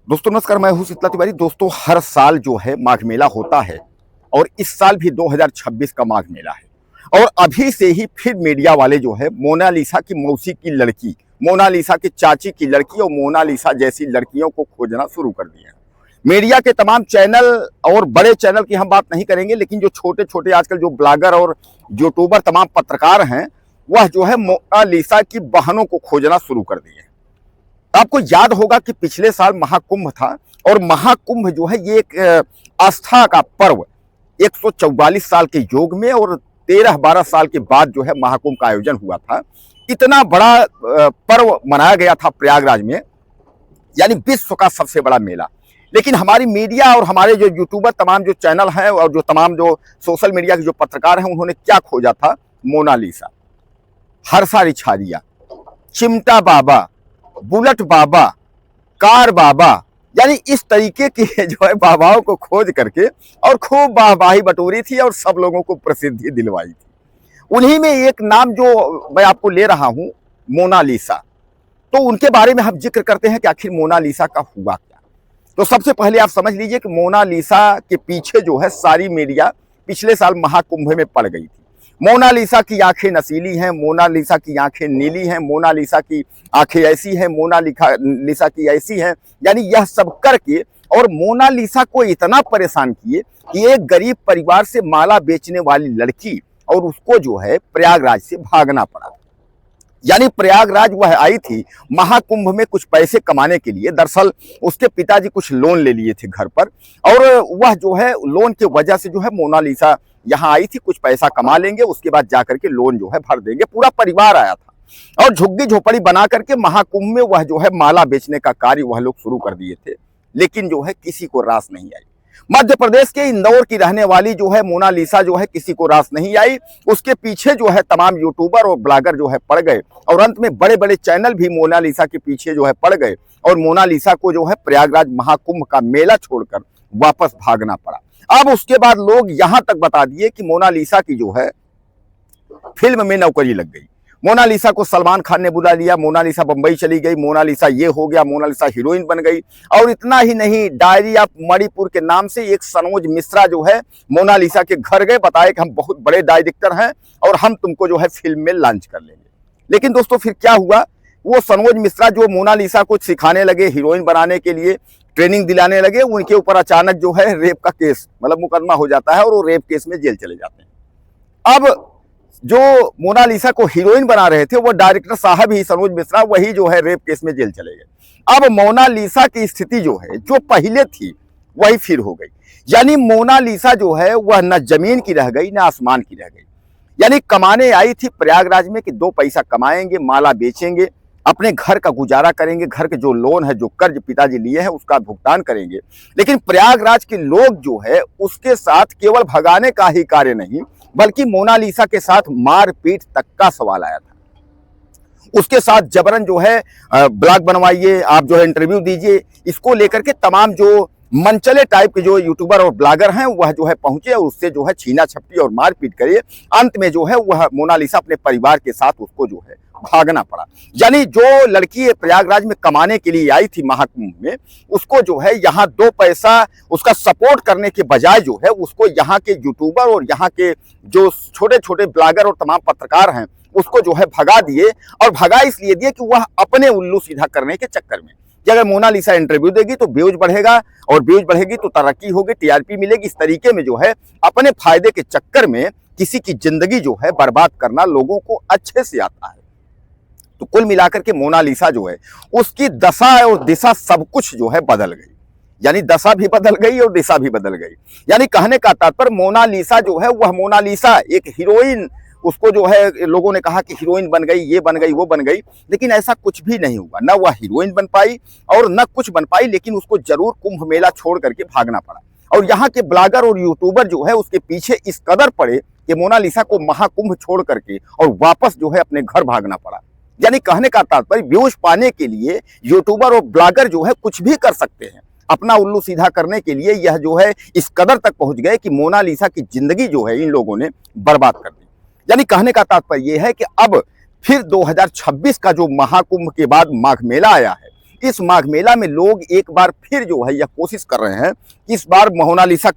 दोस्तों नमस्कार, मैं हूं शीतला तिवारी। दोस्तों हर साल जो है माघ मेला होता है और इस साल भी 2026 का माघ मेला है। और अभी से ही फिर मीडिया वाले जो है मोनालिसा की मौसी की लड़की, मोनालिसा की चाची की लड़की और मोनालिसा जैसी लड़कियों को खोजना शुरू कर दिया है। मीडिया के तमाम चैनल और बड़े चैनल की हम बात नहीं करेंगे, लेकिन जो छोटे छोटे आजकल जो ब्लॉगर और यूट्यूबर तमाम पत्रकार हैं, वह जो है मोनालिसा की बहनों को खोजना शुरू कर दिए। आपको याद होगा कि पिछले साल महाकुंभ था और महाकुंभ जो है ये एक आस्था का पर्व 144 साल के योग में और 13-12 साल के बाद जो है महाकुंभ का आयोजन हुआ था। इतना बड़ा पर्व मनाया गया था प्रयागराज में, यानी विश्व का सबसे बड़ा मेला। लेकिन हमारी मीडिया और हमारे जो यूट्यूबर तमाम जो चैनल हैं और जो तमाम जो सोशल मीडिया के जो पत्रकार हैं, उन्होंने क्या खोजा था? मोनालिसा, हर्षा रिछारिया, चिमटा बाबा, बुलेट बाबा, कार बाबा, यानी इस तरीके के जो है बाबाओं को खोज करके और खूब वाहवाही बटोरी थी और सब लोगों को प्रसिद्धि दिलवाई थी। उन्हीं में एक नाम जो मैं आपको ले रहा हूं, मोनालिसा। तो उनके बारे में हम जिक्र करते हैं कि आखिर मोनालिसा का हुआ क्या। तो सबसे पहले आप समझ लीजिए कि मोनालिसा के पीछे जो है सारी मीडिया पिछले साल महाकुंभ में पड़ गई थी। मोनालिसा की आंखें नसीली हैं, मोनालिसा की आंखें नीली हैं, मोनालिसा की आंखें ऐसी हैं, मोनालिसा की ऐसी हैं, यानी यह सब करके और मोनालिसा को इतना परेशान किए कि एक गरीब परिवार से माला बेचने वाली लड़की और उसको जो है प्रयागराज से भागना पड़ा। यानी प्रयागराज वह आई थी महाकुंभ में कुछ पैसे कमाने के लिए। दरअसल उसके पिताजी कुछ लोन ले लिए थे घर पर और वह जो है लोन की वजह से जो है मोनालिसा यहाँ आई थी, कुछ पैसा कमा लेंगे, उसके बाद जाकर के लोन जो है भर देंगे। पूरा परिवार आया था और झुग्गी झोपड़ी बना करके महाकुंभ में वह जो है माला बेचने का कार्य वह लोग शुरू कर दिए थे। लेकिन जो है किसी को रास नहीं आई। मध्य प्रदेश के इंदौर की रहने वाली जो है मोनालिसा जो है किसी को रास नहीं आई। उसके पीछे जो है तमाम यूट्यूबर और ब्लॉगर जो है पड़ गए और अंत में बड़े बड़े चैनल भी मोनालिसा के पीछे जो है पड़ गए और मोनालिसा को जो है प्रयागराज महाकुंभ का मेला छोड़कर वापस भागना पड़ा। अब उसके बाद लोग यहां तक बता दिए कि मोनालिसा की जो है फिल्म में नौकरी लग गई। मोनालिसा को सलमान खान ने बुला लिया, मोनालिसा बंबई चली गई, मोनालिसा ये हो गया, मोनालिसा हीरोइन बन गई। और इतना ही नहीं, डायरी ऑफ मणिपुर के नाम से एक सनोज मिश्रा जो है मोनालिसा के घर गए, बताए कि हम बहुत बड़े डायरेक्टर हैं और हम तुमको जो है फिल्म में लॉन्च कर लेंगे। लेकिन दोस्तों फिर क्या हुआ? वो सनोज मिश्रा जो मोनालिसा को सिखाने लगे, हीरोइन बनाने के लिए ट्रेनिंग दिलाने लगे, उनके ऊपर अचानक जो है रेप का केस मतलब मुकदमा हो जाता है और वो रेप केस में जेल चले जाते हैं। अब जो मोनालिसा को हीरोइन बना रहे थे वो डायरेक्टर साहब ही सनोज मिश्रा, वही जो है रेप केस में जेल चले गए। अब मोनालिसा की स्थिति जो है जो पहले थी वही फिर हो गई। यानी मोनालिसा जो है वह न जमीन की रह गई न आसमान की रह गई। यानी कमाने आई थी प्रयागराज में कि 2 पैसा कमाएंगे, माला बेचेंगे, अपने घर का गुजारा करेंगे, घर के जो लोन है, जो कर्ज पिताजी लिए हैं उसका भुगतान करेंगे। लेकिन प्रयागराज के लोग जो है उसके साथ केवल भगाने का ही कार्य नहीं, बल्कि मोनालिसा के साथ मारपीट तक का सवाल आया था। उसके साथ जबरन जो है ब्लॉग बनवाइए, आप जो है इंटरव्यू दीजिए, इसको लेकर के तमाम जो मनचले टाइप के जो यूट्यूबर और ब्लॉगर हैं वह जो है पहुंचे और उससे जो है छीना झपटी और मारपीट करिए। अंत में जो है वह मोनालिसा अपने परिवार के साथ उसको जो है भागना पड़ा। यानी जो लड़की प्रयागराज में कमाने के लिए आई थी महाकुंभ में, उसको जो है यहाँ 2 पैसा उसका सपोर्ट करने के बजाय जो है उसको यहाँ के यूट्यूबर और यहाँ के जो छोटे छोटे ब्लॉगर और तमाम पत्रकार हैं उसको जो है भगा दिए। और भगा इसलिए दिए कि वह अपने उल्लू सीधा करने के चक्कर में कि अगर मोनालिसा इंटरव्यू देगी तो व्यूज बढ़ेगा और व्यूज बढ़ेगी तो तरक्की होगी, टीआरपी मिलेगी। इस तरीके में जो है अपने फायदे के चक्कर में किसी की जिंदगी जो है बर्बाद करना लोगों को अच्छे से आता है। तो कुल मिलाकर के मोनालिसा जो है उसकी दशा और दिशा सब कुछ जो है बदल गई। यानी दशा भी बदल गई और दिशा भी बदल गई। यानी कहने का तात्पर्य मोनालिसा जो है वह मोनालिसा एक हीरोइन, उसको जो है लोगों ने कहा कि हीरोइन बन गई, ये बन गई, वो बन गई, लेकिन ऐसा कुछ भी नहीं हुआ। न वह हीरोइन बन पाई और न कुछ बन पाई, लेकिन उसको जरूर कुंभ मेला छोड़ करके भागना पड़ा। और यहाँ के ब्लॉगर और यूट्यूबर जो है उसके पीछे इस कदर पड़े कि मोनालिसा को महाकुंभ छोड़ करके और वापस जो है अपने घर भागना पड़ा। यानी कहने का तात्पर्य व्यूज पाने के लिए यूट्यूबर और ब्लॉगर जो है कुछ भी कर सकते हैं। अपना उल्लू सीधा करने के लिए यह जो है इस कदर तक पहुंच गए कि मोनालिसा की जिंदगी जो है इन लोगों ने बर्बाद कर दी। यानी कहने का तात्पर्य यह है कि अब फिर 2026 का जो महाकुंभ के बाद माघ मेला आया है, इस माघ मेला में लोग एक बार फिर जो है यह कोशिश कर रहे हैं कि इस बार मोनालिसा,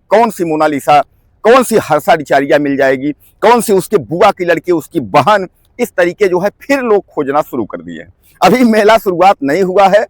कौन सी हर्षा रिचारिया मिल जाएगी, कौन सी उसके बुआ की लड़की, उसकी बहन, इस तरीके जो है फिर लोग खोजना शुरू कर दिए हैं। अभी मेला शुरुआत नहीं हुआ है,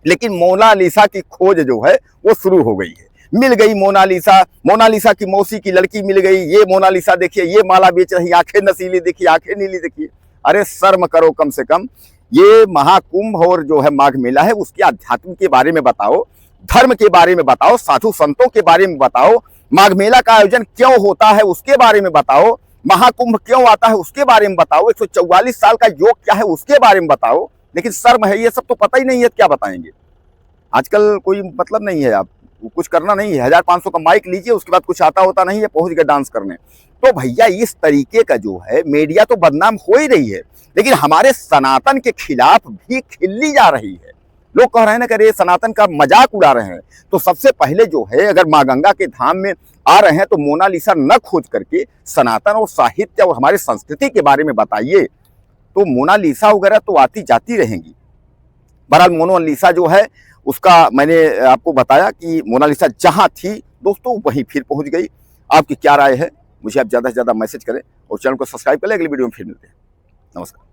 लेकिन मोनालिसा की खोज जो है वो शुरू हो गई है। मिल गई मोनालिसा की मौसी की लड़की मिल गई। ये मोनालिसा देखिए, ये माला बेच रही, आंखें नसीली देखिए, आंखें नीली देखिए। अरे शर्म करो कम से कम। ये महाकुंभ और जो है माघ मेला है, उसके अध्यात्म के बारे में बताओ, धर्म के बारे में बताओ, साधु संतों के बारे में बताओ, माघ मेला का आयोजन क्यों होता है उसके बारे में बताओ, महाकुंभ क्यों आता है उसके बारे में बताओ, 144 साल का योग क्या है उसके बारे में बताओ। लेकिन शर्म है, ये सब तो पता ही नहीं है, क्या बताएंगे। आजकल कोई मतलब नहीं है, आप कुछ करना नहीं है, 1500 का माइक लीजिए, उसके बाद कुछ आता होता नहीं है, पहुंच गए डांस करने। तो भैया इस तरीके का जो है मीडिया तो बदनाम हो ही रही है, लेकिन हमारे सनातन के खिलाफ भी खिल्ली जा रही है। लोग कह रहे हैं ना कि सनातन का मजाक उड़ा रहे हैं। तो सबसे पहले जो है, अगर माँ गंगा के धाम में आ रहे हैं तो मोनालिसा न खोज करके साहित्य और साहित्य और हमारे संस्कृति के बारे में बताइए। तो मोनालिसा वगैरह तो आती जाती रहेंगी। बहरहाल मोनालिसा जो है उसका मैंने आपको बताया कि मोनालिसा जहां थी दोस्तों वहीं फिर पहुंच गई। आपकी क्या राय है, मुझे आप ज़्यादा से ज़्यादा मैसेज करें और चैनल को सब्सक्राइब करें। अगली वीडियो में फिर मिलते हैं। नमस्कार।